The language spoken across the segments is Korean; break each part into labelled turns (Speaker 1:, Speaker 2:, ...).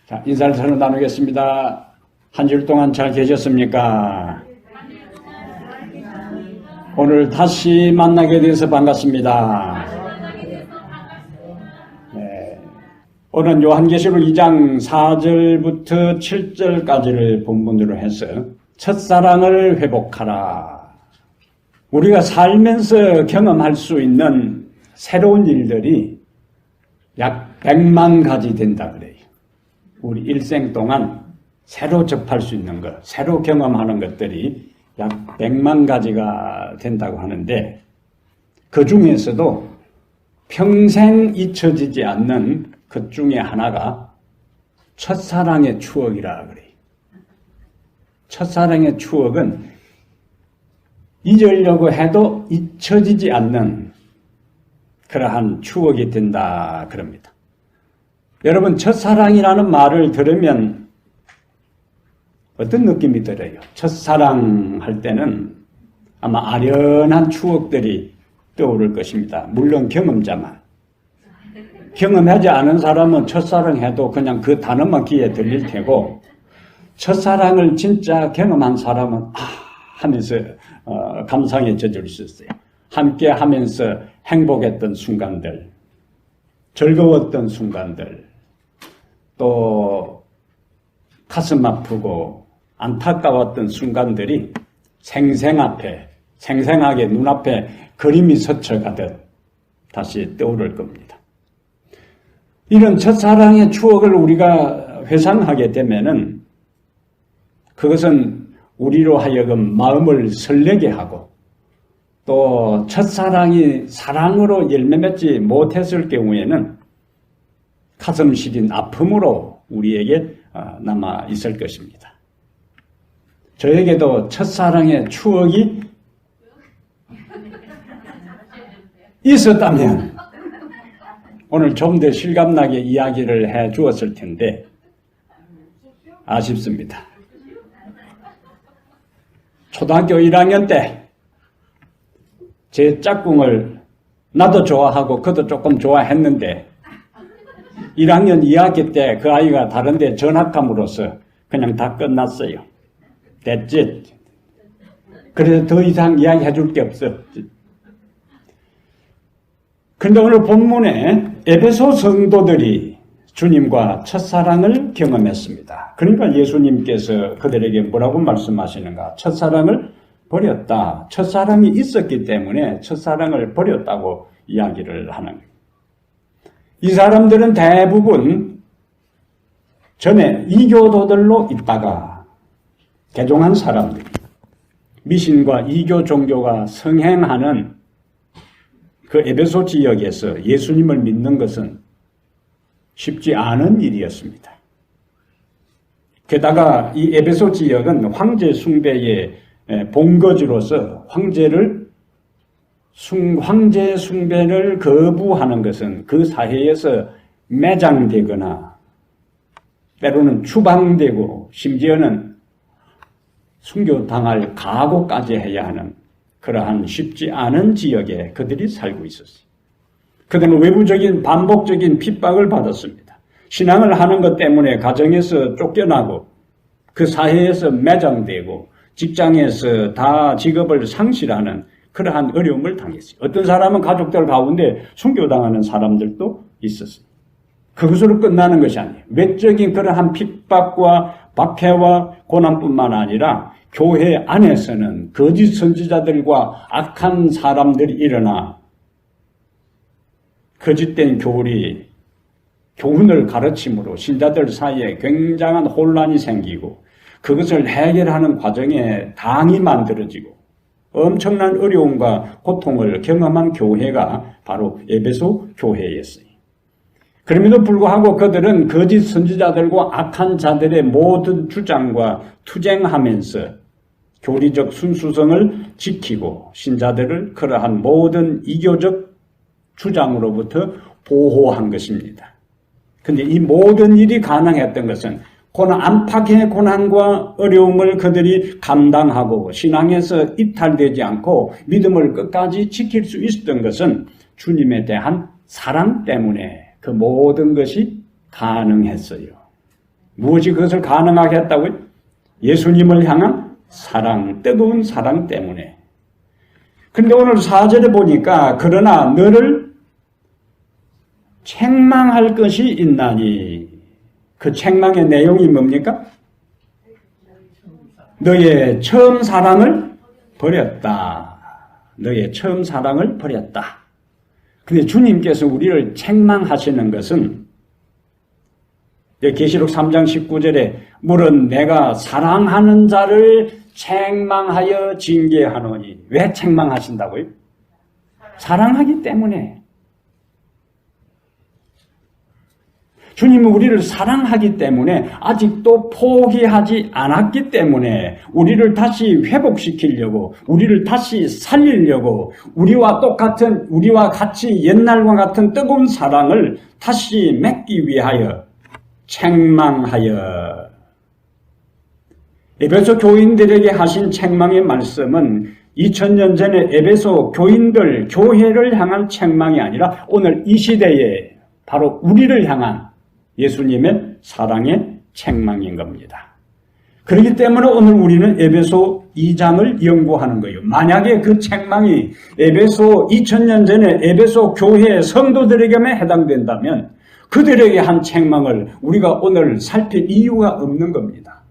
Speaker 1: 자, 인사를 서로 나누겠습니다. 한 주일 동안 잘 계셨습니까? 오늘 다시 만나게 돼서 반갑습니다. 네. 오늘은 요한계시록 2장 4절부터 7절까지를 본문으로 해서 첫사랑을 회복하라. 우리가 살면서 경험할 수 있는 새로운 일들이 약 100만 가지 된다 그래요. 우리 일생 동안 새로 접할 수 있는 것, 새로 경험하는 것들이 약 100만 가지가 된다고 하는데, 그 중에서도 평생 잊혀지지 않는 것 중에 하나가 첫사랑의 추억이라 그래요. 첫사랑의 추억은 잊으려고 해도 잊혀지지 않는 그러한 추억이 된다 그럽니다. 여러분, 첫사랑이라는 말을 들으면 어떤 느낌이 들어요? 첫사랑 할 때는 아마 아련한 추억들이 떠오를 것입니다. 물론 경험자만. 경험하지 않은 사람은 첫사랑 해도 그냥 그 단어만 귀에 들릴 테고, 첫사랑을 진짜 경험한 사람은 하면서 감상에 젖을 수 있어요. 함께 하면서 행복했던 순간들, 즐거웠던 순간들, 또 가슴 아프고 안타까웠던 순간들이 생생하게 눈앞에 그림이 스쳐가듯 다시 떠오를 겁니다. 이런 첫사랑의 추억을 우리가 회상하게 되면은 그것은 우리로 하여금 마음을 설레게 하고, 또 첫사랑이 사랑으로 열매 맺지 못했을 경우에는 가슴 시린 아픔으로 우리에게 남아 있을 것입니다. 저에게도 첫사랑의 추억이 있었다면 오늘 좀 더 실감나게 이야기를 해 주었을 텐데 아쉽습니다. 초등학교 1학년 때 제 짝꿍을 나도 좋아하고 그도 조금 좋아했는데 1학년 2학기 때 그 아이가 다른 데 전학함으로써 그냥 다 끝났어요. That's it. 그래서 더 이상 이야기해 줄 게 없어. 그런데 오늘 본문에 에베소 성도들이 주님과 첫사랑을 경험했습니다. 그러니까 예수님께서 그들에게 뭐라고 말씀하시는가? 첫사랑을 버렸다. 첫사랑이 있었기 때문에 첫사랑을 버렸다고 이야기를 하는 거예요. 이 사람들은 대부분 전에 이교도들로 있다가 개종한 사람들, 미신과 이교 종교가 성행하는 그 에베소 지역에서 예수님을 믿는 것은 쉽지 않은 일이었습니다. 게다가 이 에베소 지역은 황제 숭배의 본거지로서 황제 숭배를 거부하는 것은 그 사회에서 매장되거나 때로는 추방되고 심지어는 순교당할 각오까지 해야 하는 그러한 쉽지 않은 지역에 그들이 살고 있었어요. 그들은 외부적인 반복적인 핍박을 받았습니다. 신앙을 하는 것 때문에 가정에서 쫓겨나고 그 사회에서 매장되고 직장에서 다 직업을 상실하는 그러한 어려움을 당했어요. 어떤 사람은 가족들 가운데 순교당하는 사람들도 있었어요. 그것으로 끝나는 것이 아니에요. 외적인 그러한 핍박과 박해와 고난뿐만 아니라 교회 안에서는 거짓 선지자들과 악한 사람들이 일어나 거짓된 교훈을 가르침으로 신자들 사이에 굉장한 혼란이 생기고 그것을 해결하는 과정에 당이 만들어지고 엄청난 어려움과 고통을 경험한 교회가 바로 에베소 교회였어요. 그럼에도 불구하고 그들은 거짓 선지자들과 악한 자들의 모든 주장과 투쟁하면서 교리적 순수성을 지키고 신자들을 그러한 모든 이교적 주장으로부터 보호한 것입니다. 그런데 이 모든 일이 가능했던 것은 안팎의 고난과 어려움을 그들이 감당하고 신앙에서 이탈되지 않고 믿음을 끝까지 지킬 수 있었던 것은 주님에 대한 사랑 때문에 그 모든 것이 가능했어요. 무엇이 그것을 가능하게 했다고요? 예수님을 향한 사랑, 뜨거운 사랑 때문에. 그런데 오늘 4절에 보니까 그러나 너를 책망할 것이 있나니, 그 책망의 내용이 뭡니까? 너의 처음 사랑을 버렸다. 너의 처음 사랑을 버렸다. 근데 주님께서 우리를 책망하시는 것은 계시록 3장 19절에 물은 내가 사랑하는 자를 책망하여 징계하노니. 왜 책망하신다고요? 사랑하기 때문에. 주님은 우리를 사랑하기 때문에 아직도 포기하지 않았기 때문에 우리를 다시 회복시키려고, 우리를 다시 살리려고, 우리와 같이 옛날과 같은 뜨거운 사랑을 다시 맺기 위하여 책망하여. 에베소 교인들에게 하신 책망의 말씀은 2000년 전에 에베소 교회를 향한 책망이 아니라 오늘 이 시대에 바로 우리를 향한 예수님의 사랑의 책망인 겁니다. 그렇기 때문에 오늘 우리는 에베소 2장을 연구하는 거예요. 만약에 그 책망이 에베소 2000년 전에 에베소 교회의 성도들에게만 해당된다면 그들에게 한 책망을 우리가 오늘 살필 이유가 없는 겁니다.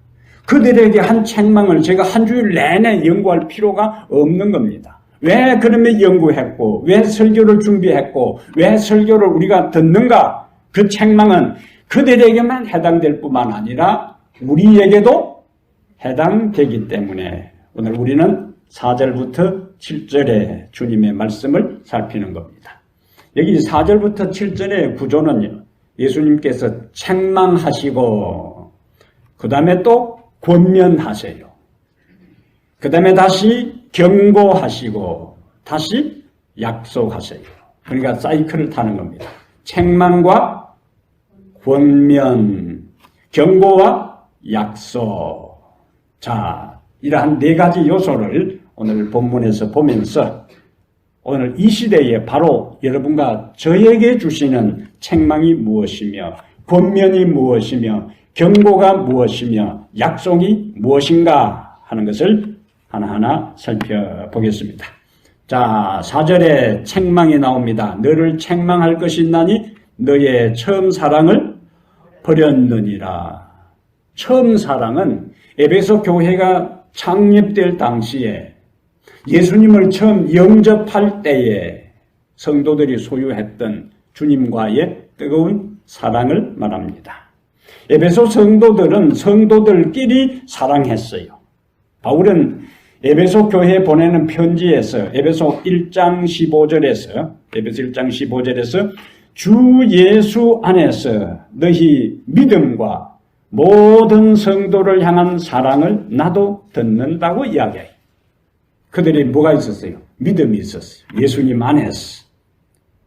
Speaker 1: 그들에게 한 책망을 제가 한 주일 내내 연구할 필요가 없는 겁니다. 왜 그러면 연구했고, 왜 설교를 준비했고, 왜 설교를 우리가 듣는가? 그 책망은 그들에게만 해당될 뿐만 아니라 우리에게도 해당되기 때문에 오늘 우리는 4절부터 7절의 주님의 말씀을 살피는 겁니다. 여기 4절부터 7절의 구조는요, 예수님께서 책망하시고 그 다음에 또 권면하세요. 그 다음에 다시 경고하시고 다시 약속하세요. 그러니까 사이클을 타는 겁니다. 책망과 권면, 경고와 약속. 자, 이러한 네 가지 요소를 오늘 본문에서 보면서 오늘 이 시대에 바로 여러분과 저에게 주시는 책망이 무엇이며, 권면이 무엇이며, 경고가 무엇이며, 약속이 무엇인가 하는 것을 하나하나 살펴보겠습니다. 자, 4절에 책망이 나옵니다. 너를 책망할 것이 있나니 너의 처음 사랑을 버렸느니라. 처음 사랑은 에베소 교회가 창립될 당시에 예수님을 처음 영접할 때에 성도들이 소유했던 주님과의 뜨거운 사랑을 말합니다. 에베소 성도들은 성도들끼리 사랑했어요. 바울은 에베소 교회에 보내는 편지에서 에베소 1장 15절에서 주 예수 안에서 너희 믿음과 모든 성도를 향한 사랑을 나도 듣는다고 이야기해요. 그들이 뭐가 있었어요? 믿음이 있었어요. 예수님 안에서.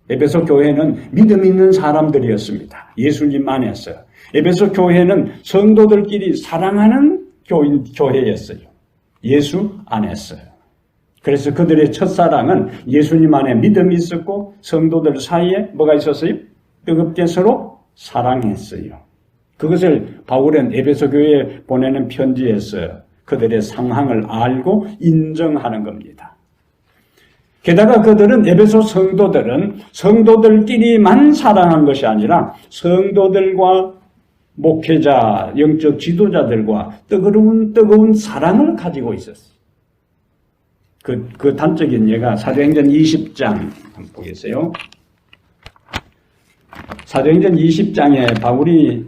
Speaker 1: 에베소 교회는 믿음 있는 사람들이었습니다. 예수님 안에서. 에베소 교회는 성도들끼리 사랑하는 교회였어요. 예수 안에서. 그래서 그들의 첫사랑은 예수님 안에 믿음이 있었고 성도들 사이에 뭐가 있었어요? 뜨겁게 서로 사랑했어요. 그것을 바울은 에베소 교회에 보내는 편지에서 그들의 상황을 알고 인정하는 겁니다. 게다가 그들은 에베소 성도들은 성도들끼리만 사랑한 것이 아니라 성도들과 목회자, 영적 지도자들과 뜨거운 사랑을 가지고 있었어요. 그 단적인 예가 사도행전 20장 한번 보겠어요. 사도행전 20장에 바울이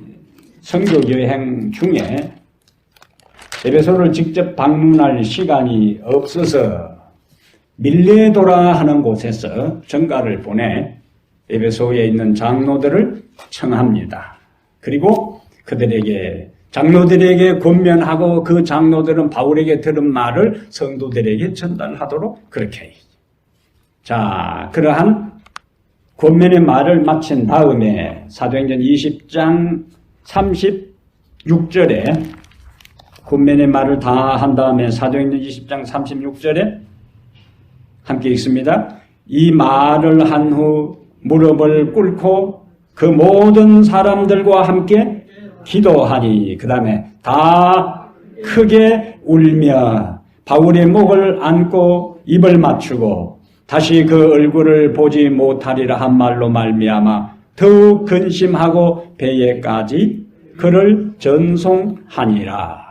Speaker 1: 선교 여행 중에 에베소를 직접 방문할 시간이 없어서 밀레도라 하는 곳에서 전가를 보내 에베소에 있는 장로들을 청합니다. 그리고 장로들에게 권면하고 그 장로들은 바울에게 들은 말을 성도들에게 전달하도록 그렇게 해요. 자, 그러한 권면의 말을 마친 다음에 사도행전 20장 36절에 권면의 말을 다 한 다음에 사도행전 20장 36절에 함께 읽습니다. 이 말을 한 후 무릎을 꿇고 그 모든 사람들과 함께 기도하니 그 다음에 다 크게 울며 바울의 목을 안고 입을 맞추고 다시 그 얼굴을 보지 못하리라 한 말로 말미암아 더욱 근심하고 배에까지 그를 전송하니라.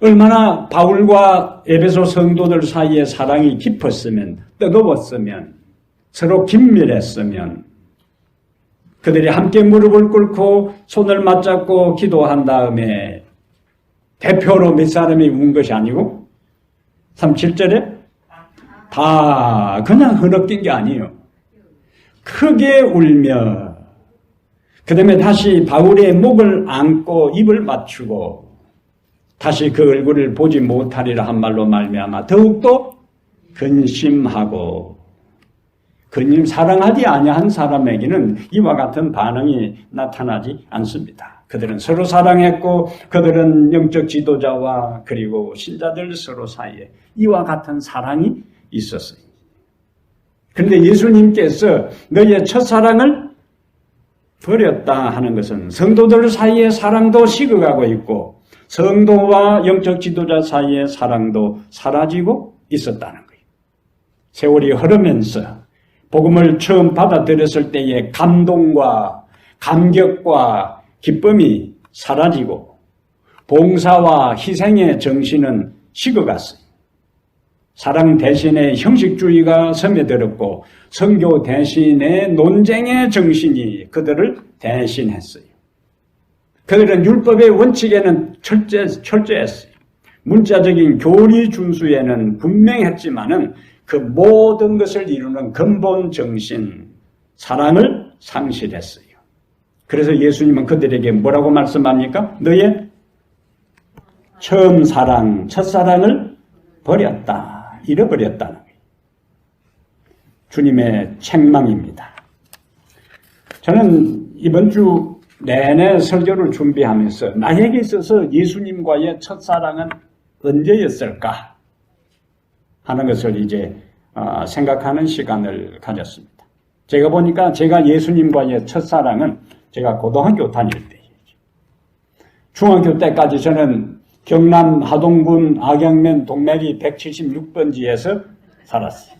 Speaker 1: 얼마나 바울과 에베소 성도들 사이의 사랑이 깊었으면, 뜨거웠으면, 서로 긴밀했으면 그들이 함께 무릎을 꿇고 손을 맞잡고 기도한 다음에 대표로 몇 사람이 운 것이 아니고 37절에 다 그냥 흐느낀 게 아니에요. 크게 울며 그 다음에 다시 바울의 목을 안고 입을 맞추고 다시 그 얼굴을 보지 못하리라 한 말로 말미암아 더욱더 근심하고 사랑하지 아니한 사람에게는 이와 같은 반응이 나타나지 않습니다. 그들은 서로 사랑했고 그들은 영적 지도자와 그리고 신자들 서로 사이에 이와 같은 사랑이 있었어요. 그런데 예수님께서 너희의 첫사랑을 버렸다 하는 것은 성도들 사이의 사랑도 식어가고 있고 성도와 영적 지도자 사이의 사랑도 사라지고 있었다는 거예요. 세월이 흐르면서 복음을 처음 받아들였을 때의 감동과 감격과 기쁨이 사라지고 봉사와 희생의 정신은 식어갔어요. 사랑 대신에 형식주의가 스며들었고 선교 대신에 논쟁의 정신이 그들을 대신했어요. 그들은 율법의 원칙에는 철저했어요. 문자적인 교리 준수에는 분명했지만은 그 모든 것을 이루는 근본 정신, 사랑을 상실했어요. 그래서 예수님은 그들에게 뭐라고 말씀합니까? 너의 처음 사랑, 첫사랑을 버렸다, 잃어버렸다는 거예요. 주님의 책망입니다. 저는 이번 주 내내 설교를 준비하면서 나에게 있어서 예수님과의 첫사랑은 언제였을까 하는 것을 이제 생각하는 시간을 가졌습니다. 제가 보니까 제가 예수님과의 첫사랑은 제가 고등학교 다닐 때예요. 중학교 때까지 저는 경남 하동군 악양면 동메리 176번지에서 살았어요.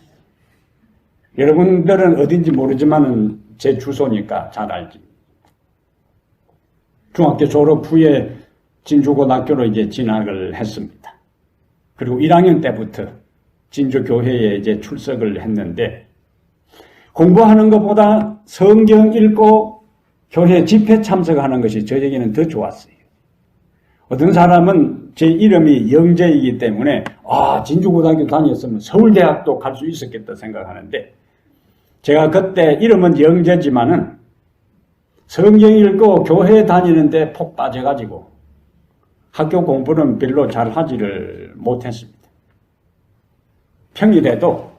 Speaker 1: 여러분들은 어딘지 모르지만 제 주소니까 잘 알지. 중학교 졸업 후에 진주고등학교로 이제 진학을 했습니다. 그리고 1학년 때부터 진주교회에 이제 출석을 했는데 공부하는 것보다 성경 읽고 교회 집회 참석하는 것이 저에게는 더 좋았어요. 어떤 사람은 제 이름이 영재이기 때문에 진주고등학교 다녔으면 서울대학도 갈 수 있었겠다 생각하는데 제가 그때 이름은 영재지만은 성경 읽고 교회 다니는데 폭 빠져가지고 학교 공부는 별로 잘 하지를 못했습니다. 평일에도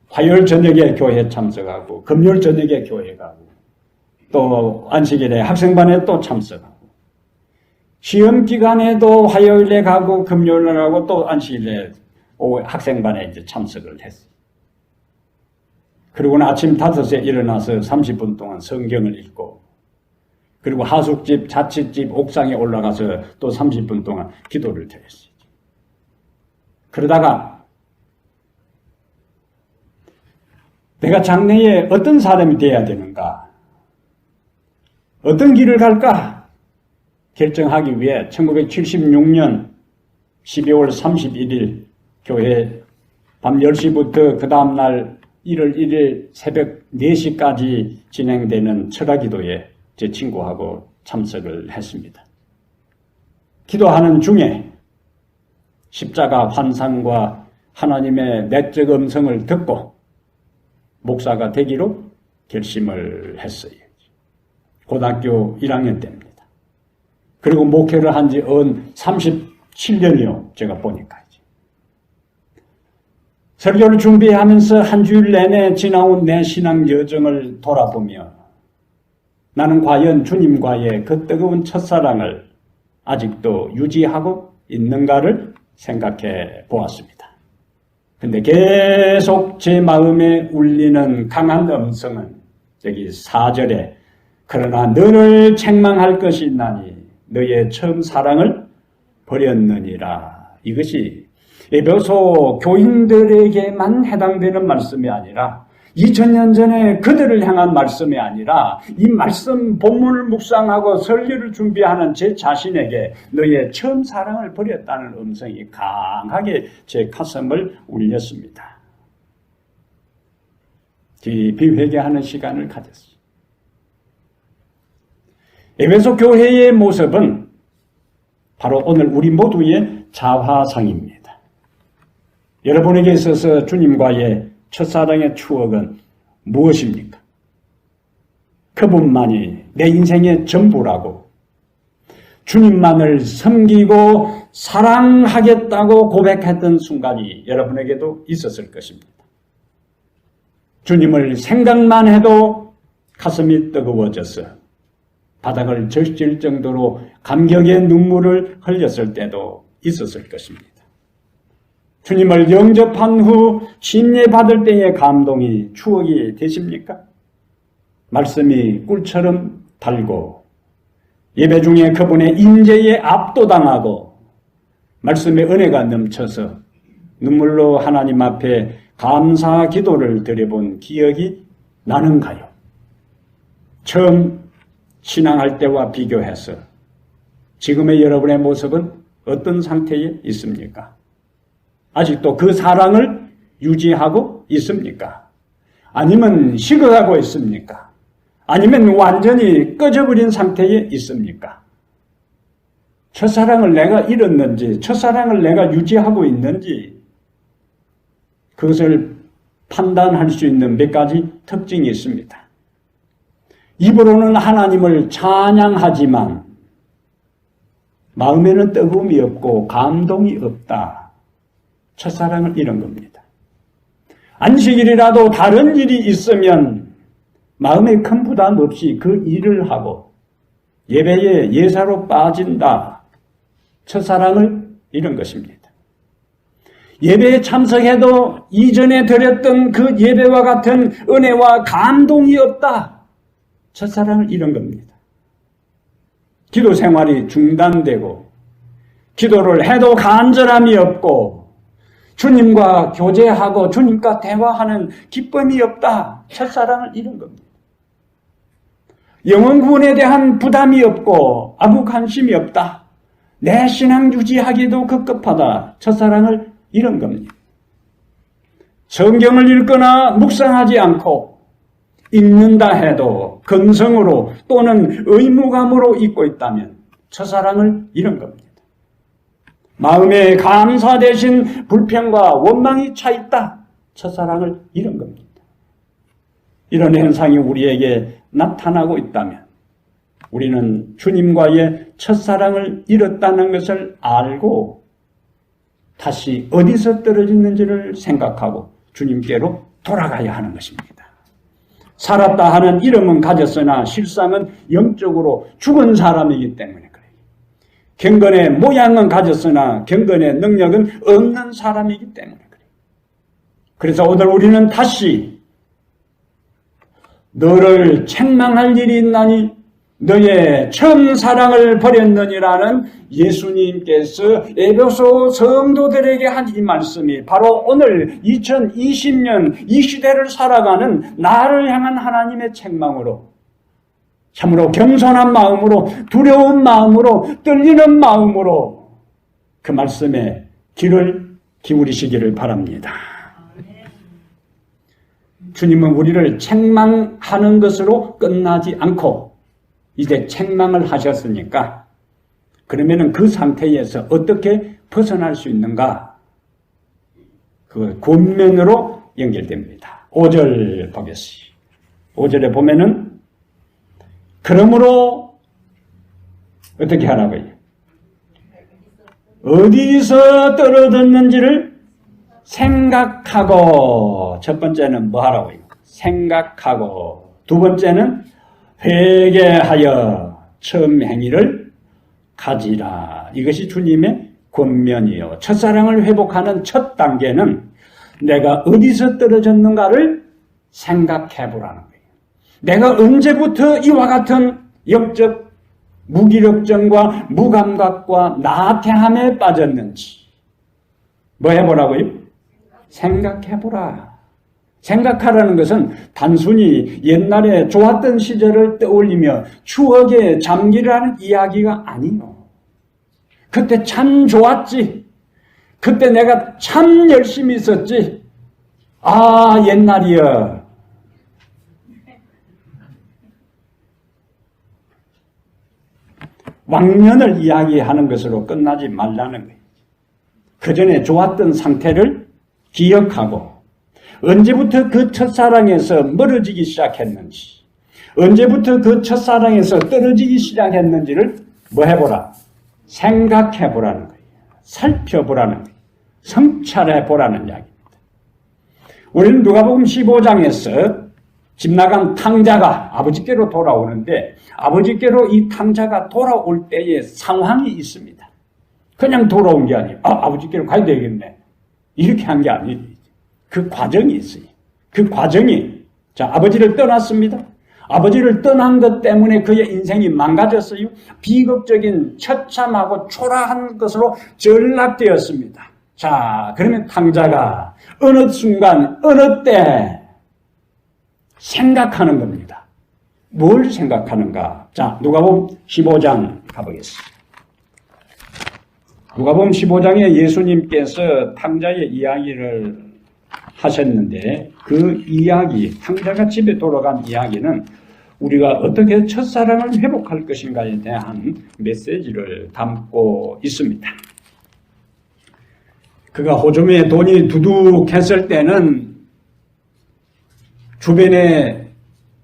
Speaker 1: 화요일 저녁에 교회 참석하고 금요일 저녁에 교회 가고 또 안식일에 학생반에 또 참석하고 시험 기간에도 화요일에 가고 금요일에 가고 또 안식일에 학생반에 이제 참석을 했어요. 그리고는 아침 5시에 일어나서 30분 동안 성경을 읽고 그리고 하숙집, 자취집 옥상에 올라가서 또 30분 동안 기도를 드렸어요. 그러다가 내가 장래에 어떤 사람이 되어야 되는가? 어떤 길을 갈까? 결정하기 위해 1976년 12월 31일 교회 밤 10시부터 그 다음날 1월 1일 새벽 4시까지 진행되는 철학기도에 제 친구하고 참석을 했습니다. 기도하는 중에 십자가 환상과 하나님의 내적 음성을 듣고 목사가 되기로 결심을 했어요. 고등학교 1학년 때입니다. 그리고 목회를 한 지 37년이요. 제가 보니까. 설교를 준비하면서 한 주일 내내 지나온 내 신앙 여정을 돌아보며 나는 과연 주님과의 그 뜨거운 첫사랑을 아직도 유지하고 있는가를 생각해 보았습니다. 근데 계속 제 마음에 울리는 강한 음성은 여기 4절에 그러나 너를 책망할 것이 있나니 너의 처음 사랑을 버렸느니라. 이것이 에베소 교인들에게만 해당되는 말씀이 아니라 2000년 전에 그들을 향한 말씀이 아니라 이 말씀 본문을 묵상하고 설교를 준비하는 제 자신에게 너의 처음 사랑을 버렸다는 음성이 강하게 제 가슴을 울렸습니다. 깊이 회개하는 시간을 가졌어요. 에베소 교회의 모습은 바로 오늘 우리 모두의 자화상입니다. 여러분에게 있어서 주님과의 첫사랑의 추억은 무엇입니까? 그분만이 내 인생의 전부라고 주님만을 섬기고 사랑하겠다고 고백했던 순간이 여러분에게도 있었을 것입니다. 주님을 생각만 해도 가슴이 뜨거워져서 바닥을 적실 정도로 감격의 눈물을 흘렸을 때도 있었을 것입니다. 주님을 영접한 후 침례받을 때의 감동이 추억이 되십니까? 말씀이 꿀처럼 달고 예배 중에 그분의 임재에 압도당하고 말씀의 은혜가 넘쳐서 눈물로 하나님 앞에 감사 기도를 드려본 기억이 나는가요? 처음 신앙할 때와 비교해서 지금의 여러분의 모습은 어떤 상태에 있습니까? 아직도 그 사랑을 유지하고 있습니까? 아니면 식어가고 있습니까? 아니면 완전히 꺼져버린 상태에 있습니까? 첫사랑을 내가 잃었는지, 첫사랑을 내가 유지하고 있는지, 그것을 판단할 수 있는 몇 가지 특징이 있습니다. 입으로는 하나님을 찬양하지만 마음에는 뜨거움이 없고 감동이 없다. 첫사랑을 잃은 겁니다. 안식일이라도 다른 일이 있으면 마음에 큰 부담 없이 그 일을 하고 예배에 예사로 빠진다. 첫사랑을 잃은 것입니다. 예배에 참석해도 이전에 드렸던 그 예배와 같은 은혜와 감동이 없다. 첫사랑을 잃은 겁니다. 기도 생활이 중단되고 기도를 해도 간절함이 없고 주님과 교제하고 주님과 대화하는 기쁨이 없다. 첫사랑을 잃은 겁니다. 영혼 구원에 대한 부담이 없고 아무 관심이 없다. 내 신앙 유지하기도 급급하다. 첫사랑을 잃은 겁니다. 성경을 읽거나 묵상하지 않고 읽는다 해도 근성으로 또는 의무감으로 읽고 있다면 첫사랑을 잃은 겁니다. 마음에 감사 대신 불평과 원망이 차 있다. 첫사랑을 잃은 겁니다. 이런 현상이 우리에게 나타나고 있다면 우리는 주님과의 첫사랑을 잃었다는 것을 알고 다시 어디서 떨어졌는지를 생각하고 주님께로 돌아가야 하는 것입니다. 살았다 하는 이름은 가졌으나 실상은 영적으로 죽은 사람이기 때문에 그래요. 경건의 모양은 가졌으나 경건의 능력은 없는 사람이기 때문에 그래요. 그래서 오늘 우리는 다시 너를 책망할 일이 있나니 너의 처음 사랑을 버렸느니라는 예수님께서 에베소 성도들에게 한 이 말씀이 바로 오늘 2020년 이 시대를 살아가는 나를 향한 하나님의 책망으로 참으로 겸손한 마음으로 두려운 마음으로 떨리는 마음으로 그 말씀에 귀를 기울이시기를 바랍니다. 주님은 우리를 책망하는 것으로 끝나지 않고 이제 책망을 하셨으니까 그러면은 그 상태에서 어떻게 벗어날 수 있는가? 그 권면으로 연결됩니다. 5절 보겠습니다. 5절에 보면은 그러므로 어떻게 하라고요? 어디서 떨어졌는지를 생각하고 첫 번째는 뭐 하라고요? 생각하고 두 번째는 회개하여 처음 행위를 가지라. 이것이 주님의 권면이요. 첫사랑을 회복하는 첫 단계는 내가 어디서 떨어졌는가를 생각해 보라는 거예요. 내가 언제부터 이와 같은 영적 무기력증과 무감각과 나태함에 빠졌는지 뭐 해보라고요? 생각해보라. 생각하라는 것은 단순히 옛날에 좋았던 시절을 떠올리며 추억에 잠기라는 이야기가 아니요. 그때 참 좋았지. 그때 내가 참 열심히 있었지. 아, 옛날이여. 왕년을 이야기하는 것으로 끝나지 말라는 거예요. 그 전에 좋았던 상태를 기억하고 언제부터 그 첫사랑에서 멀어지기 시작했는지, 언제부터 그 첫사랑에서 떨어지기 시작했는지를 뭐 해보라? 생각해보라는 거예요. 살펴보라는 거예요. 성찰해보라는 이야기입니다. 우리는 누가복음 15장에서 집 나간 탕자가 아버지께로 돌아오는데 아버지께로 이 탕자가 돌아올 때의 상황이 있습니다. 그냥 돌아온 게 아니에요. 아버지께로 가야 되겠네. 이렇게 한 게 아니에요. 그 과정이 있어요. 그 과정이, 자, 아버지를 떠났습니다. 아버지를 떠난 것 때문에 그의 인생이 망가졌어요. 비극적인 처참하고 초라한 것으로 전락되었습니다. 자, 그러면 탕자가 어느 순간, 어느 때 생각하는 겁니다. 뭘 생각하는가? 자, 누가복음 15장 가보겠습니다. 누가복음 15장에 예수님께서 탕자의 이야기를 하셨는데 그 이야기, 탕자가 집에 돌아간 이야기는 우리가 어떻게 첫사랑을 회복할 것인가에 대한 메시지를 담고 있습니다. 그가 호주머니에 돈이 두둑했을 때는 주변에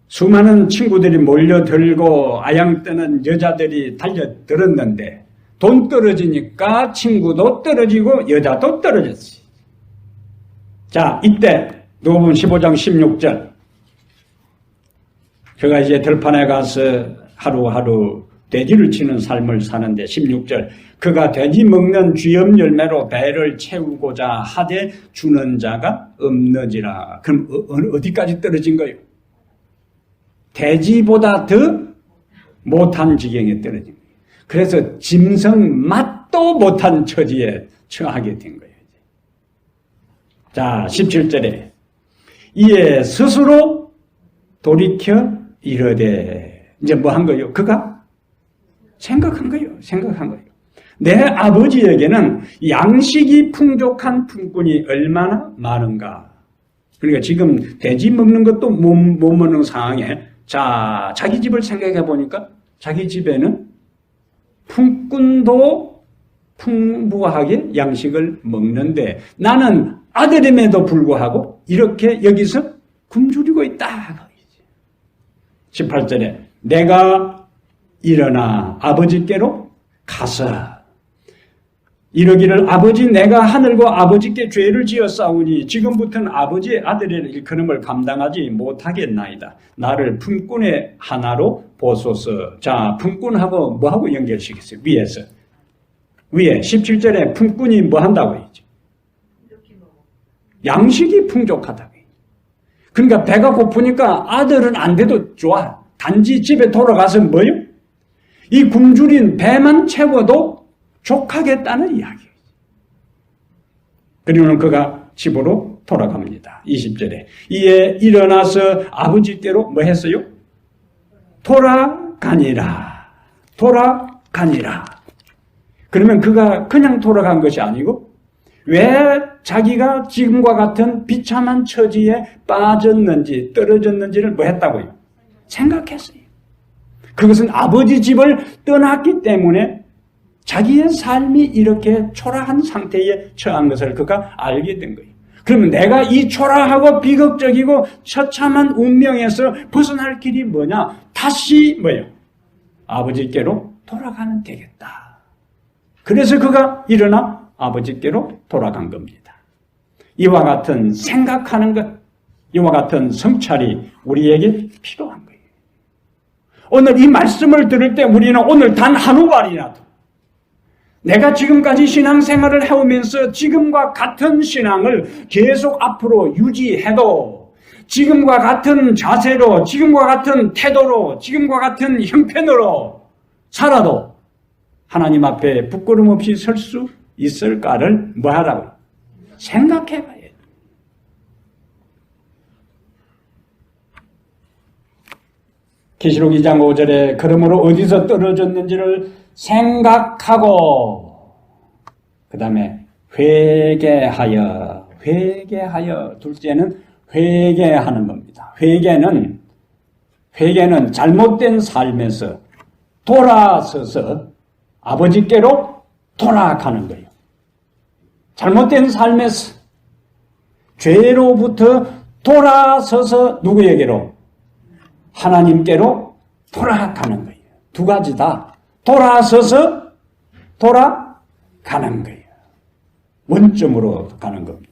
Speaker 1: 수많은 친구들이 몰려들고 아양떠는 여자들이 달려들었는데 돈 떨어지니까 친구도 떨어지고 여자도 떨어졌어요. 자, 이때 누가복음 15장 16절 그가 이제 들판에 가서 하루하루 돼지를 치는 삶을 사는데 16절 그가 돼지 먹는 쥐염 열매로 배를 채우고자 하되 주는 자가 없는지라. 그럼 어디까지 떨어진 거예요? 돼지보다 더 못한 지경에 떨어진 거예요. 그래서 짐승 맛도 못한 처지에 처하게 된 거예요. 자, 17절에 이에 스스로 돌이켜 이르되 이제 뭐 한 거예요? 그가 생각한 거예요. 생각한 거예요. 내 아버지에게는 양식이 풍족한 품꾼이 얼마나 많은가. 그러니까 지금 돼지 먹는 것도 못 먹는 상황에 자, 자기 집을 생각해 보니까 자기 집에는 품꾼도 풍부하게 양식을 먹는데 나는 아들임에도 불구하고 이렇게 여기서 굶주리고 있다. 18절에 내가 일어나 아버지께로 가서 이러기를 아버지 내가 하늘과 아버지께 죄를 지었사오니 지금부터는 아버지의 아들의 일컬음을 감당하지 못하겠나이다. 나를 품꾼의 하나로 보소서. 자, 품꾼하고 뭐하고 연결시켰어요? 위에서. 위에 17절에 품꾼이 뭐 한다고 했죠? 양식이 풍족하다고 했죠. 그러니까 배가 고프니까 아들은 안 돼도 좋아. 단지 집에 돌아가서 뭐요? 이 굶주린 배만 채워도 족하겠다는 이야기예요. 그리고는 그가 집으로 돌아갑니다. 20절에 이에 일어나서 아버지께로 뭐 했어요? 돌아가니라. 돌아가니라. 그러면 그가 그냥 돌아간 것이 아니고 왜 자기가 지금과 같은 비참한 처지에 빠졌는지 떨어졌는지를 뭐 했다고요? 생각했어요. 그것은 아버지 집을 떠났기 때문에 자기의 삶이 이렇게 초라한 상태에 처한 것을 그가 알게 된 거예요. 그러면 내가 이 초라하고 비극적이고 처참한 운명에서 벗어날 길이 뭐냐? 다시 뭐예요? 아버지께로 돌아가면 되겠다. 그래서 그가 일어나 아버지께로 돌아간 겁니다. 이와 같은 생각하는 것, 이와 같은 성찰이 우리에게 필요한 거예요. 오늘 이 말씀을 들을 때 우리는 오늘 단 한 후발이라도 내가 지금까지 신앙생활을 해오면서 지금과 같은 신앙을 계속 앞으로 유지해도 지금과 같은 자세로, 지금과 같은 태도로, 지금과 같은 형편으로 살아도 하나님 앞에 부끄럼 없이 설 수 있을까를 뭐 하라고? 생각해 봐야 돼. 계시록 2장 5절에 그러므로 어디서 떨어졌는지를 생각하고 그 다음에 회개하여 둘째는 회개하는 겁니다. 회개는 잘못된 삶에서 돌아서서 아버지께로 돌아가는 거예요. 잘못된 삶에서 죄로부터 돌아서서 누구에게로? 하나님께로 돌아가는 거예요. 두 가지다. 돌아서서 돌아가는 거예요. 원점으로 가는 겁니다.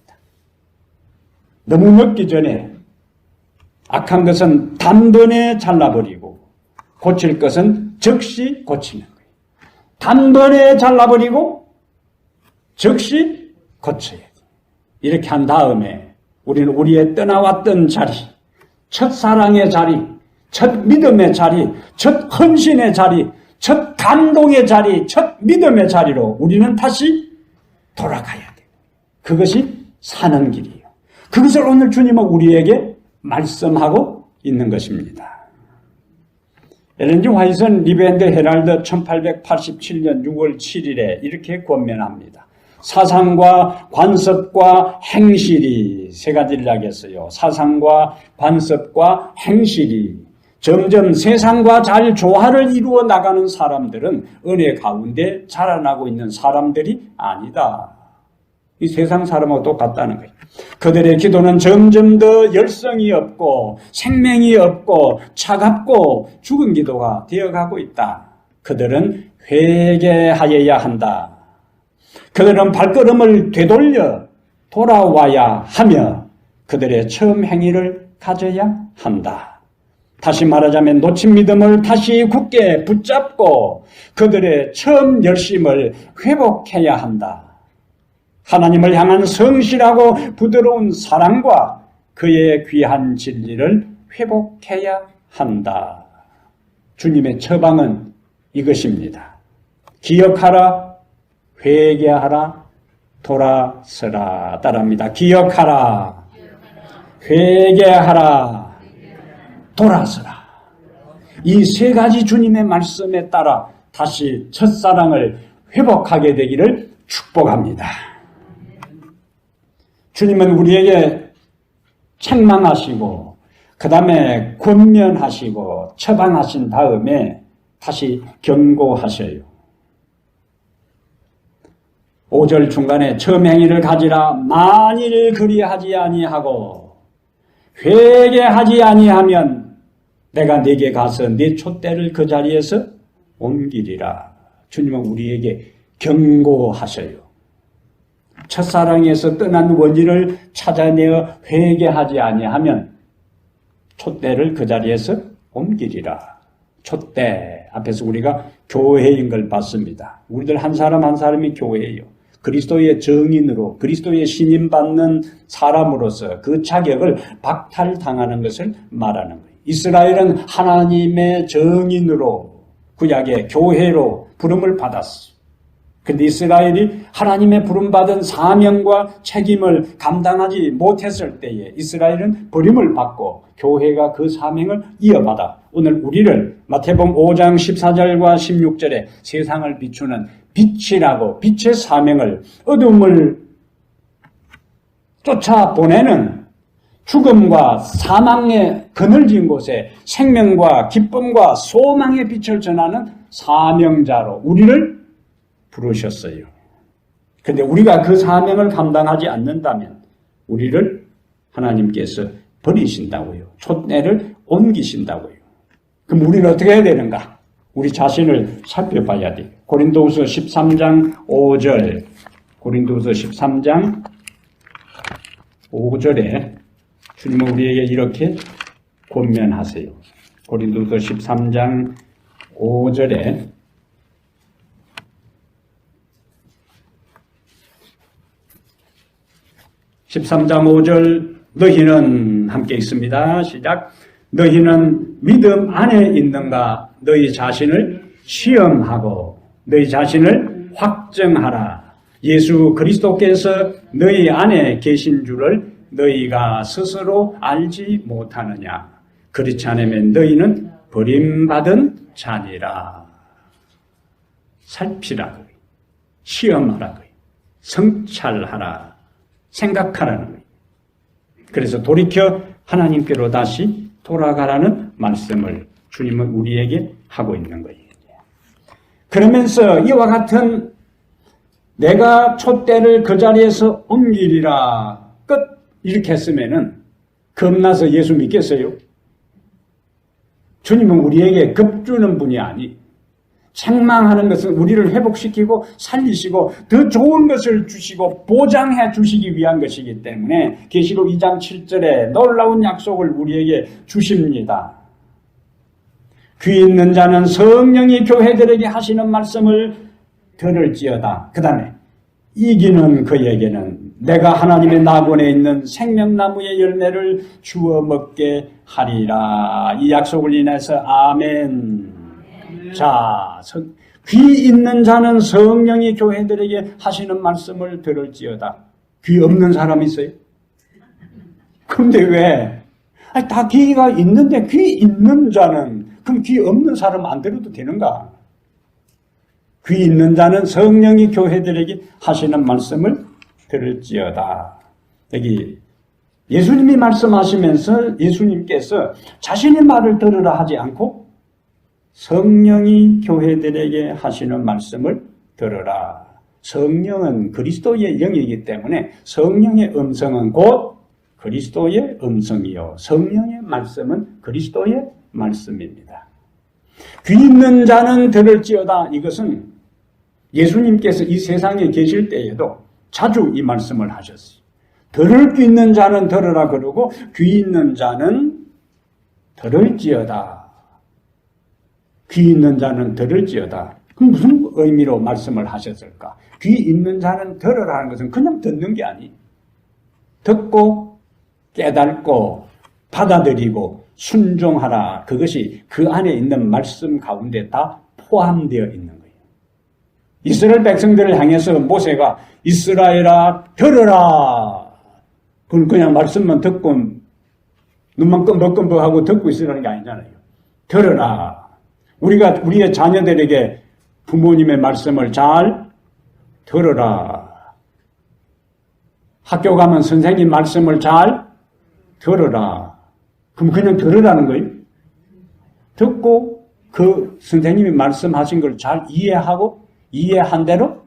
Speaker 1: 너무 늦기 전에 악한 것은 단번에 잘라버리고 고칠 것은 즉시 고치는 거예요. 단번에 잘라버리고 즉시 고쳐야 돼요. 이렇게 한 다음에 우리는 우리의 떠나왔던 자리, 첫 사랑의 자리, 첫 믿음의 자리, 첫 헌신의 자리, 첫 감동의 자리, 첫 믿음의 자리로 우리는 다시 돌아가야 돼요. 그것이 사는 길이에요. 그것을 오늘 주님은 우리에게 말씀하고 있는 것입니다. 엘렌 G. 화이트는 리브앤드 헤럴드 1887년 6월 7일에 이렇게 권면합니다. 사상과 관습과 행실이 세 가지를 이야기했어요. 사상과 관습과 행실이 점점 세상과 잘 조화를 이루어 나가는 사람들은 은혜 가운데 자라나고 있는 사람들이 아니다. 이 세상 사람하고 똑같다는 거예요. 그들의 기도는 점점 더 열성이 없고 생명이 없고 차갑고 죽은 기도가 되어가고 있다. 그들은 회개하여야 한다. 그들은 발걸음을 되돌려 돌아와야 하며 그들의 처음 행위를 가져야 한다. 다시 말하자면 놓친 믿음을 다시 굳게 붙잡고 그들의 처음 열심을 회복해야 한다. 하나님을 향한 성실하고 부드러운 사랑과 그의 귀한 진리를 회복해야 한다. 주님의 처방은 이것입니다. 기억하라, 회개하라, 돌아서라. 따라합니다. 기억하라, 회개하라, 돌아서라. 이 세 가지 주님의 말씀에 따라 다시 첫사랑을 회복하게 되기를 축복합니다. 주님은 우리에게 책망하시고 그 다음에 권면하시고 처방하신 다음에 다시 경고하셔요. 5절 중간에 처음 행위를 가지라. 만일 그리하지 아니하고 회개하지 아니하면 내가 네게 가서 네 촛대를 그 자리에서 옮기리라. 주님은 우리에게 경고하셔요. 첫사랑에서 떠난 원인을 찾아내어 회개하지 아니하면 촛대를 그 자리에서 옮기리라. 촛대 앞에서 우리가 교회인 걸 봤습니다. 우리들 한 사람 한 사람이 교회예요. 그리스도의 증인으로 구리스도의 신임받는 사람으로서 그 자격을 박탈당하는 것을 말하는 거예요. 이스라엘은 하나님의 증인으로 구약의 교회로 부름을 받았어요. 그런데 이스라엘이 하나님의 부름받은 사명과 책임을 감당하지 못했을 때에 이스라엘은 버림을 받고 교회가 그 사명을 이어받아 오늘 우리를 마태복음 5장 14절과 16절에 세상을 비추는 빛이라고 빛의 사명을 어둠을 쫓아보내는 죽음과 사망의 그늘진 곳에 생명과 기쁨과 소망의 빛을 전하는 사명자로 우리를 부르셨어요. 그런데 우리가 그 사명을 감당하지 않는다면 우리를 하나님께서 버리신다고요. 촛대를 옮기신다고요. 그럼 우리는 어떻게 해야 되는가? 우리 자신을 살펴봐야 돼요. 고린도후서 13장 5절 고린도후서 13장 5절에 주님은 우리에게 이렇게 권면하세요. 고린도후서 13장 5절에 13장 5절 너희는 함께 있습니다. 시작. 너희는 믿음 안에 있는가? 너희 자신을 시험하고 너희 자신을 확정하라. 예수 그리스도께서 너희 안에 계신 줄을 너희가 스스로 알지 못하느냐. 그렇지 않으면 너희는 버림받은 자니라. 살피라고요. 시험하라고요. 성찰하라. 생각하라는 거예요. 그래서 돌이켜 하나님께로 다시 돌아가라는 말씀을 주님은 우리에게 하고 있는 거예요. 그러면서 이와 같은 내가 촛대를 그 자리에서 옮기리라 끝 이렇게 했으면은 겁나서 예수 믿겠어요? 주님은 우리에게 겁주는 분이 아니, 책망하는 것은 우리를 회복시키고 살리시고 더 좋은 것을 주시고 보장해 주시기 위한 것이기 때문에 계시록 2장 7절에 놀라운 약속을 우리에게 주십니다. 귀 있는 자는 성령이 교회들에게 하시는 말씀을 들을지어다. 그 다음에 이기는 그에게는 내가 하나님의 낙원에 있는 생명나무의 열매를 주어 먹게 하리라. 이 약속을 인해서 아멘. 자, 귀 있는 자는 성령이 교회들에게 하시는 말씀을 들을지어다. 귀 없는 사람 있어요? 그런데 왜? 다 귀가 있는데 귀 있는 자는, 그럼 귀 없는 사람 안 들어도 되는가? 귀 있는 자는 성령이 교회들에게 하시는 말씀을 들을지어다. 여기 예수님이 말씀하시면서 예수님께서 자신의 말을 들으라 하지 않고 성령이 교회들에게 하시는 말씀을 들으라. 성령은 그리스도의 영이기 때문에 성령의 음성은 곧 그리스도의 음성이요, 성령의 말씀은 그리스도의 말씀입니다. 귀 있는 자는 들을지어다. 이것은 예수님께서 이 세상에 계실 때에도 자주 이 말씀을 하셨어요. 들을 귀 있는 자는 들으라 그러고 귀 있는 자는 들을지어다. 귀 있는 자는 들을지어다. 그럼 무슨 의미로 말씀을 하셨을까? 귀 있는 자는 들으라는 것은 그냥 듣는 게 아니, 듣고 깨닫고 받아들이고 순종하라. 그것이 그 안에 있는 말씀 가운데 다 포함되어 있는 거예요. 이스라엘 백성들을 향해서 모세가 이스라엘아 들으라. 그건 그냥 말씀만 듣고 눈만 끔벅끔벅하고 듣고 있으라는 게 아니잖아요. 들으라. 우리가 우리의 자녀들에게 부모님의 말씀을 잘 들으라. 학교 가면 선생님 말씀을 잘 들으라. 그럼 그냥 들으라는 거예요. 듣고 그 선생님이 말씀하신 걸 잘 이해하고 이해한 대로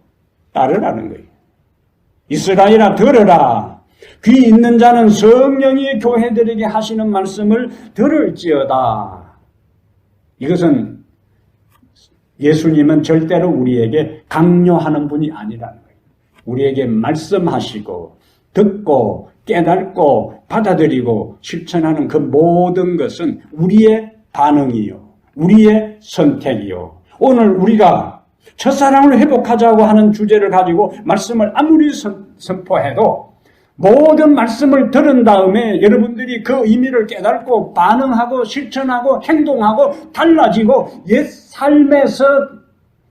Speaker 1: 따르라는 거예요. 이스라엘아 들으라. 귀 있는 자는 성령이 교회들에게 하시는 말씀을 들을지어다. 이것은 예수님은 절대로 우리에게 강요하는 분이 아니라는 거예요. 우리에게 말씀하시고 듣고 깨닫고 받아들이고 실천하는 그 모든 것은 우리의 반응이요, 우리의 선택이요. 오늘 우리가 첫사랑을 회복하자고 하는 주제를 가지고 말씀을 아무리 선포해도 모든 말씀을 들은 다음에 여러분들이 그 의미를 깨닫고 반응하고 실천하고 행동하고 달라지고 옛 삶에서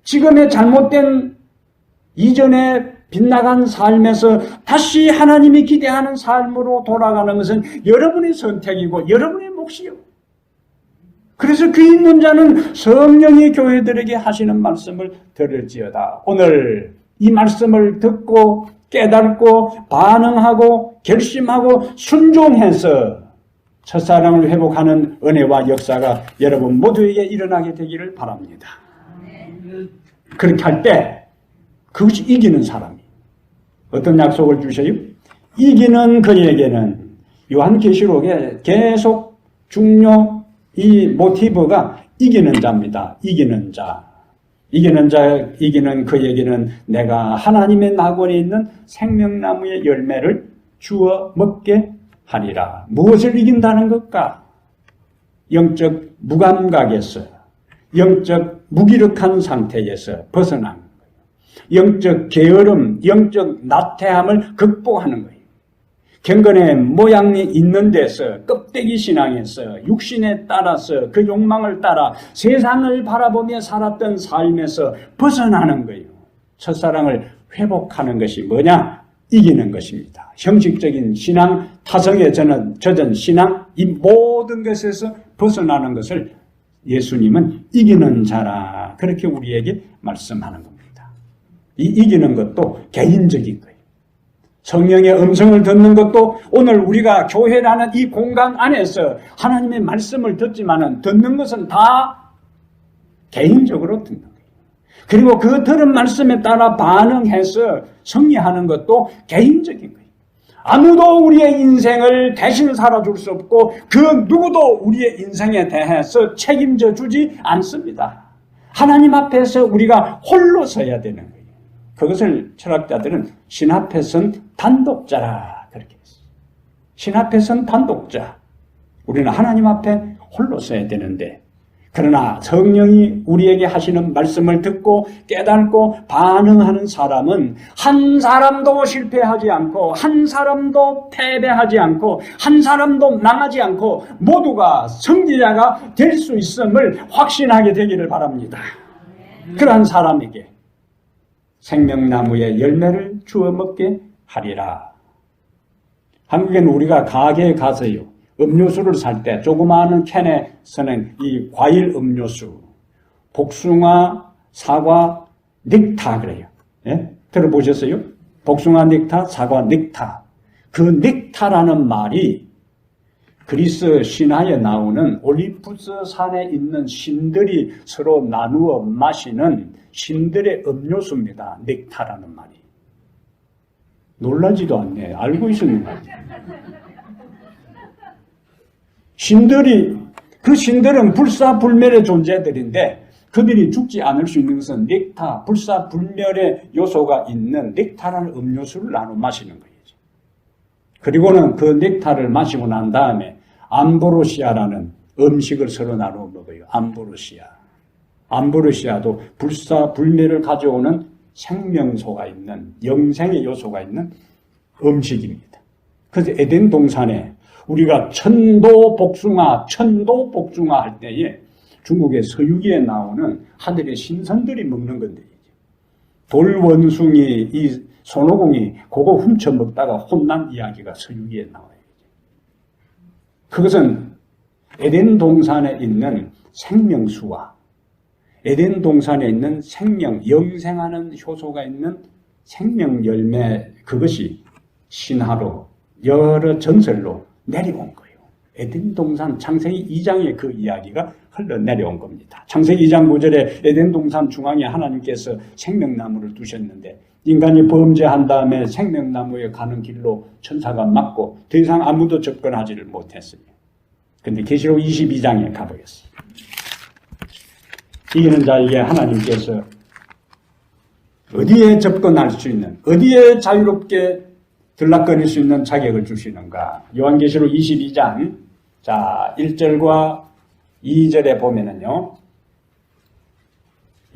Speaker 1: 지금의 잘못된 이전에 빗나간 삶에서 다시 하나님이 기대하는 삶으로 돌아가는 것은 여러분의 선택이고 여러분의 몫이요. 그래서 귀 있는 자는 성령이 교회들에게 하시는 말씀을 들을지어다. 오늘 이 말씀을 듣고 깨닫고 반응하고 결심하고 순종해서 첫사랑을 회복하는 은혜와 역사가 여러분 모두에게 일어나게 되기를 바랍니다. 그렇게 할 때 그것이 이기는 사람이 어떤 약속을 주셔요? 이기는 그에게는 요한계시록에 계속 중요 이 모티브가 이기는 자입니다. 이기는 자. 이기는 그에게는 내가 하나님의 낙원에 있는 생명나무의 열매를 주어 먹게 하리라. 무엇을 이긴다는 것까? 영적 무감각에서, 영적 무기력한 상태에서 벗어나는 거예요. 영적 게으름, 영적 나태함을 극복하는 거예요. 경건의 모양이 있는 데서 껍데기 신앙에서 육신에 따라서 그 욕망을 따라 세상을 바라보며 살았던 삶에서 벗어나는 거예요. 첫사랑을 회복하는 것이 뭐냐? 이기는 것입니다. 형식적인 신앙, 타성에 젖은 신앙, 이 모든 것에서 벗어나는 것을 예수님은 이기는 자라 그렇게 우리에게 말씀하는 겁니다. 이 이기는 것도 개인적인 거예요. 성령의 음성을 듣는 것도 오늘 우리가 교회라는 이 공간 안에서 하나님의 말씀을 듣지만은 듣는 것은 다 개인적으로 듣는 거예요. 그리고 그 들은 말씀에 따라 반응해서 승리하는 것도 개인적인 거예요. 아무도 우리의 인생을 대신 살아줄 수 없고 그 누구도 우리의 인생에 대해서 책임져 주지 않습니다. 하나님 앞에서 우리가 홀로 서야 되는 거예요. 그것을 철학자들은 신 앞에 선 단독자라 그렇게 했어요. 신 앞에 선 단독자. 우리는 하나님 앞에 홀로 서야 되는데 그러나 성령이 우리에게 하시는 말씀을 듣고 깨닫고 반응하는 사람은 한 사람도 실패하지 않고 한 사람도 패배하지 않고 한 사람도 망하지 않고 모두가 승리자가 될 수 있음을 확신하게 되기를 바랍니다. 그러한 사람에게 생명나무의 열매를 주워 먹게 하리라. 한국에는 우리가 가게에 가서요. 음료수를 살 때 조그마한 캔에서는 이 과일 음료수, 복숭아, 사과, 닉타 그래요. 예? 들어보셨어요? 복숭아 닉타, 사과 닉타. 그 닉타라는 말이 그리스 신화에 나오는 올리푸스 산에 있는 신들이 서로 나누어 마시는 신들의 음료수입니다. 닉타라는 말이. 놀라지도 않네. 알고 있었는 말이에요. 그 신들은 불사불멸의 존재들인데 그들이 죽지 않을 수 있는 것은 넥타, 불사불멸의 요소가 있는 넥타라는 음료수를 나눠 마시는 거예요. 그리고는 그 넥타를 마시고 난 다음에 암브로시아라는 음식을 서로 나눠 먹어요. 암브로시아도 불사불멸을 가져오는 생명소가 있는 영생의 요소가 있는 음식입니다. 그래서 에덴 동산에 우리가 천도복숭아 할 때에 중국의 서유기에 나오는 하늘의 신선들이 먹는 건데 돌원숭이 이 손오공이 그거 훔쳐 먹다가 혼난 이야기가 서유기에 나와요. 그것은 에덴 동산에 있는 생명수와 에덴 동산에 있는 생명, 영생하는 효소가 있는 생명 열매 그것이 신화로 여러 전설로 내려온 거예요. 에덴 동산 창세기 2장에 그 이야기가 흘러내려온 겁니다. 창세기 2장 9절에 에덴 동산 중앙에 하나님께서 생명나무를 두셨는데 인간이 범죄한 다음에 생명나무에 가는 길로 천사가 막고 더 이상 아무도 접근하지를 못했어요. 그런데 계시록 22장에 가보겠어요. 이기는 자에게 하나님께서 어디에 접근할 수 있는, 어디에 자유롭게 들락거릴 수 있는 자격을 주시는가? 요한계시록 22장, 자, 1절과 2절에 보면은요,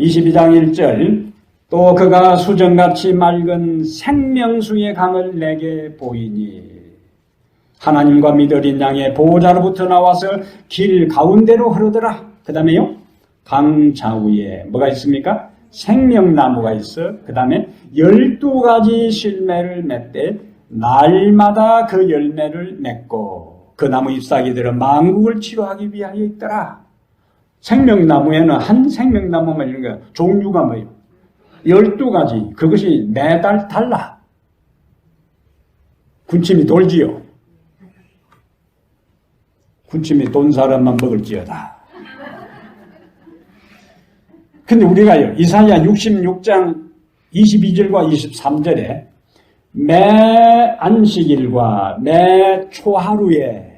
Speaker 1: 22장 1절, 또 그가 수정같이 맑은 생명수의 강을 내게 보이니, 하나님과 믿으린 양의 보호자로부터 나와서 길 가운데로 흐르더라. 그 다음에요, 강 좌우에 뭐가 있습니까? 생명나무가 있어. 그 다음에 12가지 실매를 맺되 날마다 그 열매를 맺고 그 나무 잎사귀들은 만국을 치료하기 위하여 있더라. 생명나무에는 한 생명나무만 이런 거 종류가 뭐예요? 12가지. 그것이 매달 달라. 군침이 돌지요. 군침이 돈 사람만 먹을지어다. 근데 우리가요, 이사야 66장 22절과 23절에 매 안식일과 매 초하루에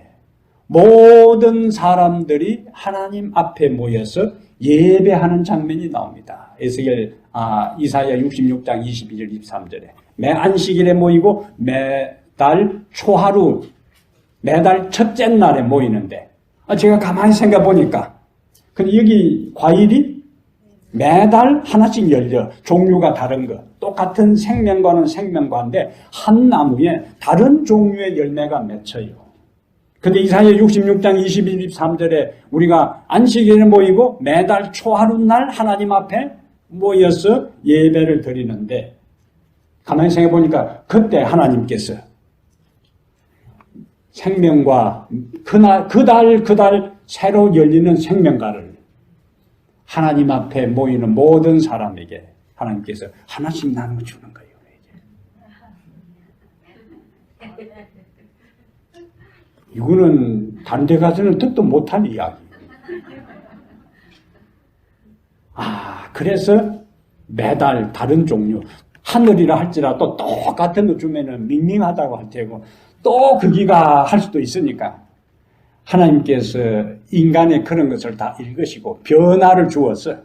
Speaker 1: 모든 사람들이 하나님 앞에 모여서 예배하는 장면이 나옵니다. 이사야 66장 22절 23절에 매 안식일에 모이고 매달 초하루 매달 첫째 날에 모이는데 제가 가만히 생각해 보니까 근데 여기 과일이 매달 하나씩 열려. 종류가 다른 거. 똑같은 생명과는 생명과인데 한 나무에 다른 종류의 열매가 맺혀요. 근데 이사야 66장 22, 23절에 우리가 안식일에 모이고 매달 초하룻날 하나님 앞에 모여서 예배를 드리는데 가만히 생각해 보니까 그때 하나님께서 생명과 그달 새로 열리는 생명과를 하나님 앞에 모이는 모든 사람에게 하나님께서 하나씩 나눠주는 거예요. 이거는 다른 데 가서는 듣도 못할 이야기. 그래서 매달 다른 종류, 하늘이라 할지라도 똑같은 거 주면은 밍밍하다고 할 테고 또 거기가 할 수도 있으니까 하나님께서 인간의 그런 것을 다 읽으시고 변화를 주어서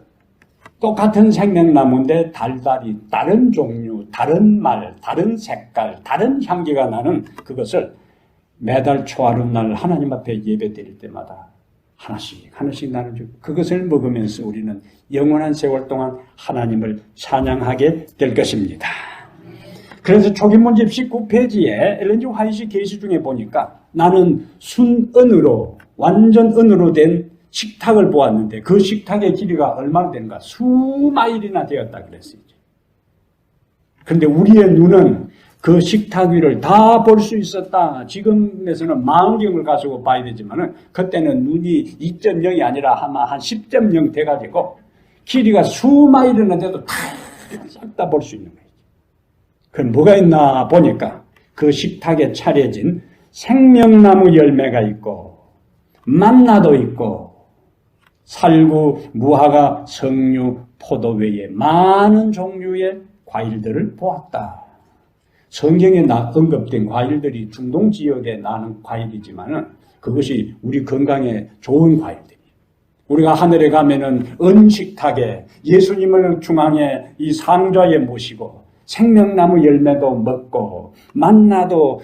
Speaker 1: 똑같은 생명나무인데 달달이 다른 종류, 다른 말, 다른 색깔, 다른 향기가 나는 그것을 매달 초하룻날 하나님 앞에 예배 드릴 때마다 하나씩 나눠주고 그것을 먹으면서 우리는 영원한 세월 동안 하나님을 찬양하게 될 것입니다. 그래서 초기문집 19페이지에 엘렌 G 화이트 게시 중에 보니까 나는 순은으로 완전 은으로 된 식탁을 보았는데 그 식탁의 길이가 얼마나 되는가? 수마일이나 되었다 그랬어요. 그런데 우리의 눈은 그 식탁 위를 다 볼 수 있었다. 지금에서는 망원경을 가지고 봐야 되지만은 그때는 눈이 2.0이 아니라 아마 한 10.0 돼가지고 길이가 수마일이나 돼도 싹 다 볼 수 있는 거예요. 그럼 뭐가 있나 보니까 그 식탁에 차려진 생명나무 열매가 있고 만나도 있고 살구, 무화과, 석류, 포도 외에 많은 종류의 과일들을 보았다. 성경에 언급된 과일들이 중동 지역에 나는 과일이지만은 그것이 우리 건강에 좋은 과일들이에요. 우리가 하늘에 가면은 은식탁에 예수님을 중앙에 이 상좌에 모시고 생명나무 열매도 먹고 만나도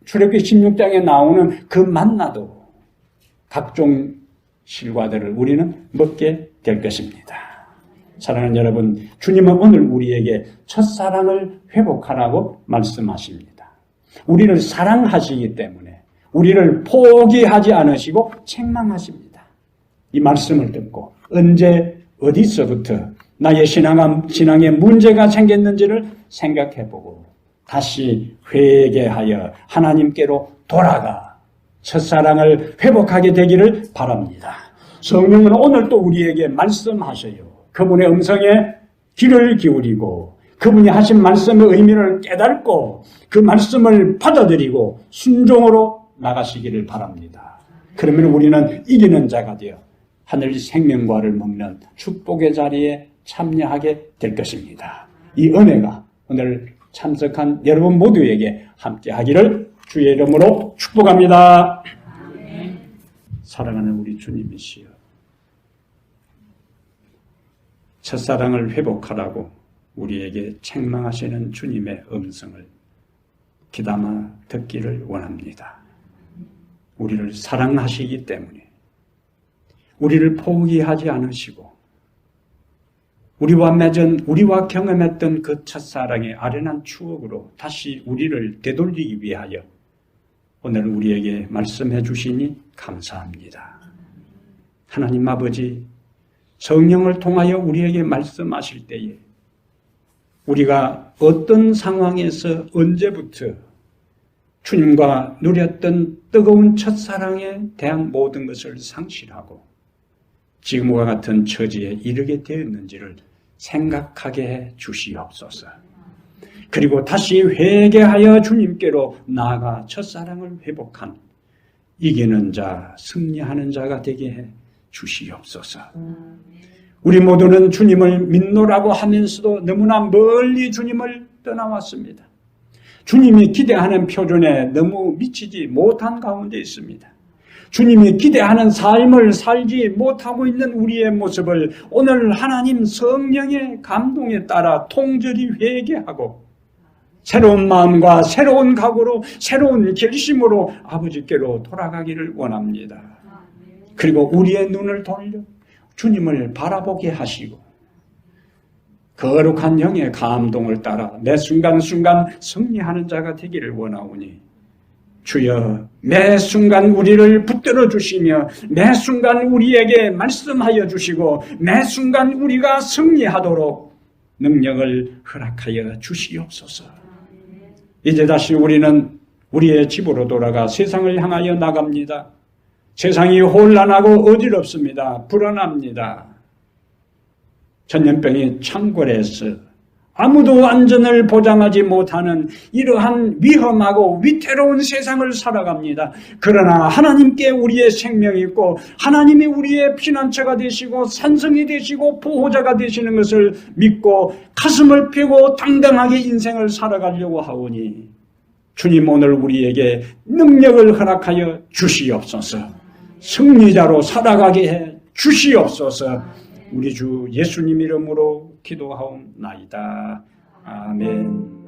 Speaker 1: 출애굽기 16장에 나오는 그 만나도 각종 실과들을 우리는 먹게 될 것입니다. 사랑하는 여러분, 주님은 오늘 우리에게 첫사랑을 회복하라고 말씀하십니다. 우리를 사랑하시기 때문에 우리를 포기하지 않으시고 책망하십니다. 이 말씀을 듣고 언제 어디서부터 나의 신앙에 문제가 생겼는지를 생각해보고 다시 회개하여 하나님께로 돌아가 첫사랑을 회복하게 되기를 바랍니다. 성령은 오늘 또 우리에게 말씀하셔요. 그분의 음성에 귀를 기울이고 그분이 하신 말씀의 의미를 깨닫고 그 말씀을 받아들이고 순종으로 나가시기를 바랍니다. 그러면 우리는 이기는 자가 되어 하늘 생명과를 먹는 축복의 자리에 참여하게 될 것입니다. 이 은혜가 오늘 참석한 여러분 모두에게 함께 하기를 주의 이름으로 축복합니다. 사랑하는 우리 주님이시여, 첫사랑을 회복하라고 우리에게 책망하시는 주님의 음성을 귀담아 듣기를 원합니다. 우리를 사랑하시기 때문에 우리를 포기하지 않으시고 우리와 경험했던 그 첫사랑의 아련한 추억으로 다시 우리를 되돌리기 위하여 오늘 우리에게 말씀해 주시니 감사합니다. 하나님 아버지, 성령을 통하여 우리에게 말씀하실 때에 우리가 어떤 상황에서 언제부터 주님과 누렸던 뜨거운 첫사랑에 대한 모든 것을 상실하고 지금과 같은 처지에 이르게 되었는지를 생각하게 해 주시옵소서. 그리고 다시 회개하여 주님께로 나아가 첫사랑을 회복한 이기는 자, 승리하는 자가 되게 해 주시옵소서. 우리 모두는 주님을 믿노라고 하면서도 너무나 멀리 주님을 떠나왔습니다. 주님이 기대하는 표준에 너무 미치지 못한 가운데 있습니다. 주님이 기대하는 삶을 살지 못하고 있는 우리의 모습을 오늘 하나님 성령의 감동에 따라 통절히 회개하고 새로운 마음과 새로운 각오로 새로운 결심으로 아버지께로 돌아가기를 원합니다. 그리고 우리의 눈을 돌려 주님을 바라보게 하시고 거룩한 영의 감동을 따라 매 순간순간 승리하는 자가 되기를 원하오니 주여 매 순간 우리를 붙들어 주시며 매 순간 우리에게 말씀하여 주시고 매 순간 우리가 승리하도록 능력을 허락하여 주시옵소서. 이제 다시 우리는 우리의 집으로 돌아가 세상을 향하여 나갑니다. 세상이 혼란하고 어지럽습니다. 불안합니다. 전염병이 창궐해서 아무도 안전을 보장하지 못하는 이러한 위험하고 위태로운 세상을 살아갑니다. 그러나 하나님께 우리의 생명이 있고 하나님이 우리의 피난처가 되시고 산성이 되시고 보호자가 되시는 것을 믿고 가슴을 펴고 당당하게 인생을 살아가려고 하오니 주님 오늘 우리에게 능력을 허락하여 주시옵소서. 승리자로 살아가게 해 주시옵소서. 우리 주 예수님 이름으로 기도하옵나이다. 아멘.